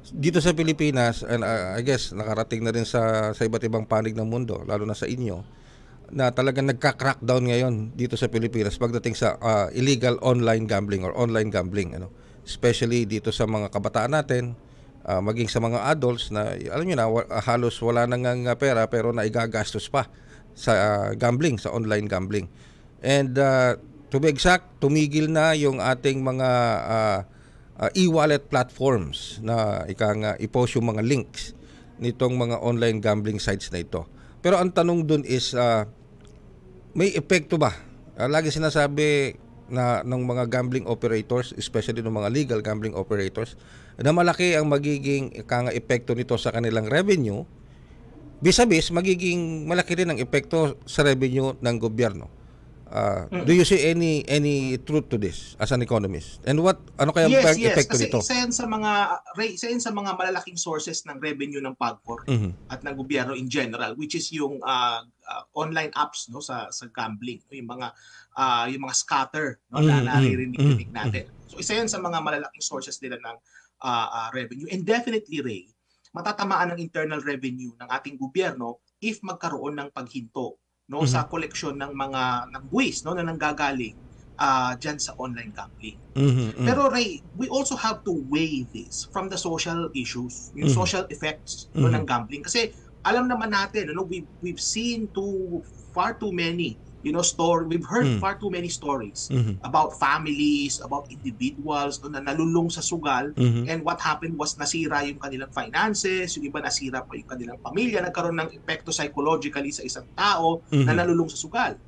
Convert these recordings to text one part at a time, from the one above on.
dito sa Pilipinas, and I guess nakarating na rin sa iba't ibang panig ng mundo, lalo na sa inyo, na talagang nagka-crackdown ngayon dito sa Pilipinas pagdating sa illegal online gambling or online gambling, ano. Especially dito sa mga kabataan natin, maging sa mga adults na alam niyo na halos wala nang pera pero naigagastos pa sa gambling, sa online gambling. And to be exact, tumigil na yung ating mga e-wallet platforms na i-post yung mga links nitong mga online gambling sites na ito. Pero ang tanong dun is, may epekto ba? Lagi sinasabi na ng mga gambling operators, especially ng mga legal gambling operators, na malaki ang magiging epekto nito sa kanilang revenue. Vis-a-vis, magiging malaki rin ang epekto sa revenue ng gobyerno. Do you see any truth to this as an economist? And ano kaya ang epekto nito? Kasi isa yan sa mga malalaking sources ng revenue ng PAGCOR at ng gobyerno in general, which is yung online apps, no, sa gambling, yung mga scatter, no, na naririnig natin. So isa yan sa mga malalaking sources nila ng revenue. And definitely, Ray, matatamaan ng internal revenue ng ating gobyerno if magkaroon ng paghinto, no, sa koleksyon ng buwis, no, na nanggagaling diyan sa online gambling. Pero Ray, we also have to weigh this from the social issues, yung social effects, no, ng gambling, kasi alam naman natin, no, we've seen far too many, we've heard far too many stories about families, about individuals, no, na nalulong sa sugal, and what happened was nasira yung kanilang finances, yung iba nasira pa yung kanilang pamilya, nagkaroon ng epekto psychologically sa isang tao na nalulong sa sugal.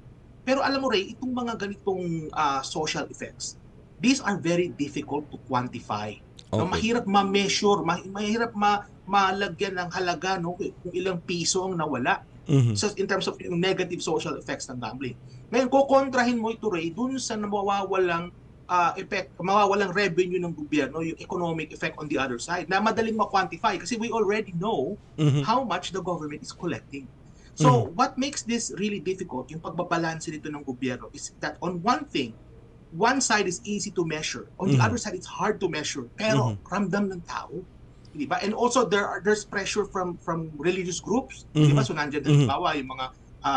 Pero alam mo, Ray, itong mga ganitong social effects, these are very difficult to quantify. Okay. No, mahirap ma-measure, mahirap malagyan ng halaga, no, kung ilang piso ang nawala. So in terms of yung negative social effects ng gambling. Ngayon, kukontrahin mo ito, Ray, dun sa mawawalang revenue ng gobyerno, yung economic effect on the other side, na madaling ma-quantify kasi we already know how much the government is collecting. So what makes this really difficult, yung pagbabalanse nito ng gobyerno, is that on one side is easy to measure, on the other side it's hard to measure, pero ramdam ng tao. Diba? And also there's pressure from religious groups, diba? So nandiyan din yung mga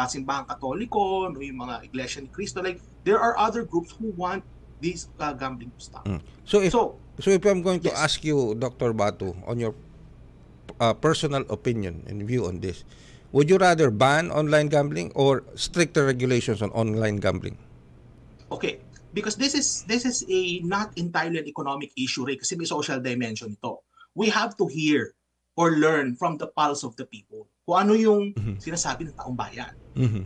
simbahang Katoliko, no, yung mga Iglesia ni Cristo, like there are other groups who want this gambling to stop. So if I'm going to ask you, Dr. Batu, on your personal opinion and view on this, would you rather ban online gambling or stricter regulations on online gambling? Okay, because this is a not entirely an economic issue, Ray, kasi may social dimension ito. We have to hear or learn from the pulse of the people kung ano yung sinasabi ng taong bayan.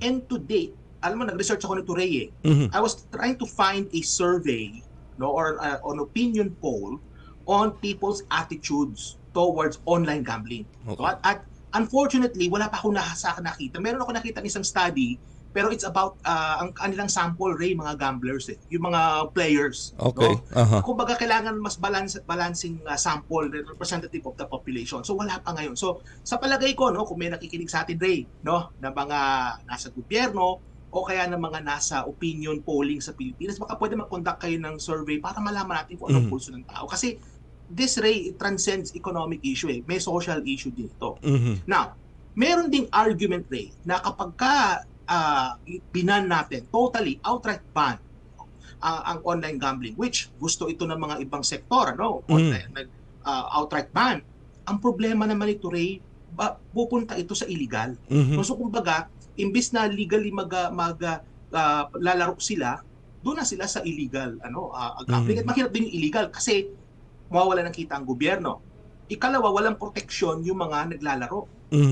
And to date, alam mo, nag-research ako nito, Ray, I was trying to find a survey, no, or an opinion poll on people's attitudes towards online gambling. Okay. So, at unfortunately, wala pa ako nakita. Meron ako nakita ng isang study, pero it's about ang kanilang sample, Ray, mga gamblers, yung mga players. Okay. No? Kumbaga, kailangan mas balancing sample, representative of the population. So wala pa ngayon. So sa palagay ko, no, kung may nakikinig sa atin, Ray, no, na mga nasa gobyerno o kaya ng mga nasa opinion polling sa Pilipinas, baka pwede mag-conduct kayo ng survey para malaman natin kung anong pulso ng tao. Kasi this, Ray, it transcends economic issue. May social issue dito. Now, meron ding argument, Ray, na kapag binan natin, totally, outright ban ang online gambling, which gusto ito ng mga ibang sektor, ano? Outright ban. Ang problema naman ito, Ray, pupunta ito sa illegal. So, kumbaga, imbis na legally lalaro sila, doon na sila sa illegal gambling. At mahirap din yung illegal kasi mawawala ng kita ang gobyerno. Ikalawa, walang proteksyon yung mga naglalaro.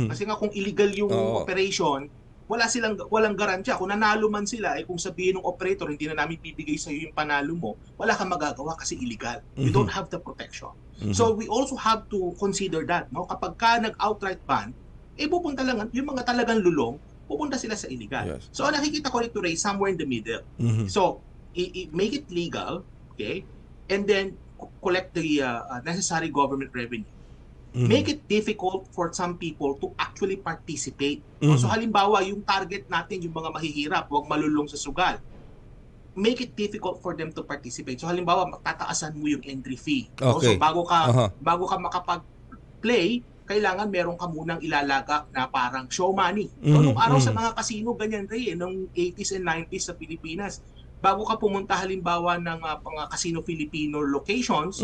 Kasi nga kung illegal yung operation, walang garantiya. Kung nanalo man sila, kung sabihin ng operator, hindi na namin bibigay sa iyo yung panalo mo, wala kang magagawa kasi illegal. You don't have the protection. So we also have to consider that, no? Kapag ka nag-outright ban, pupunta lang yung mga talagang lulong, pupunta sila sa illegal. Yes. So nakikita ko nito, Ray, somewhere in the middle. So make it legal, okay? And then collect the necessary government revenue. Make it difficult for some people to actually participate. So halimbawa, yung target natin, yung mga mahihirap, huwag malulong sa sugal. make it difficult for them to participate. So halimbawa, tataasan mo yung entry fee. No? Okay. So bago ka makapag-play, kailangan meron ka munang ilalagak na parang show money. So nung araw sa mga casino, ganyan rin nung 80s and 90s sa Pilipinas. Bago ka pumunta halimbawa ng mga casino Filipino locations,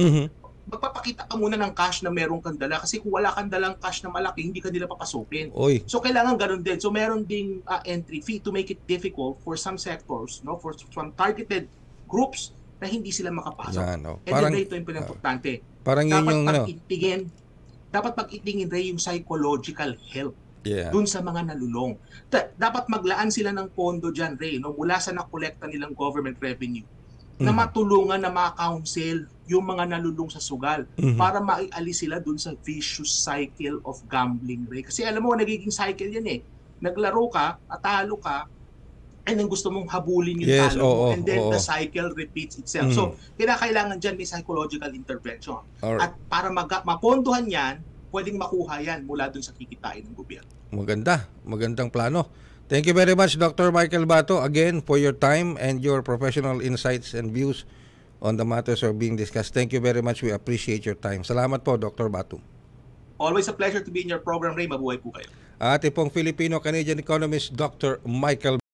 magpapakita ka muna ng cash na meron kang dala kasi kung wala kang dalang cash na malaki, hindi ka nila papasukin. Oy. So kailangan ganun din. So meron ding entry fee to make it difficult for some sectors, no, for some targeted groups na hindi sila makapasok. Yan, oh. And then ito yung pinag-importante. Parang yun yung dapat pag-itingin rin yung psychological health Yeah. dun sa mga nalulong. Dapat maglaan sila ng pondo dyan, Ray, no, mula sa nakolekta nilang government revenue na matulungan na ma-counsel yung mga nalulung sa sugal para maialis sila dun sa vicious cycle of gambling, Ray. Kasi alam mo, nagiging cycle yan eh. Naglaro ka, atalo ka, and then gusto mong habulin yung talo mo, and then the cycle repeats itself. So, kailangan dyan may psychological intervention. Alright. At para mapondohan yan, pwedeng makuha yan mula dun sa kikitain ng gobyerno. Magandang plano. Thank you very much, Dr. Michael Bato, again for your time and your professional insights and views on the matters are being discussed. Thank you very much. We appreciate your time. Salamat po, Dr. Bato. Always a pleasure to be in your program, Ray. Mabuhay po kayo. Ate pong Filipino-Canadian economist, Dr. Michael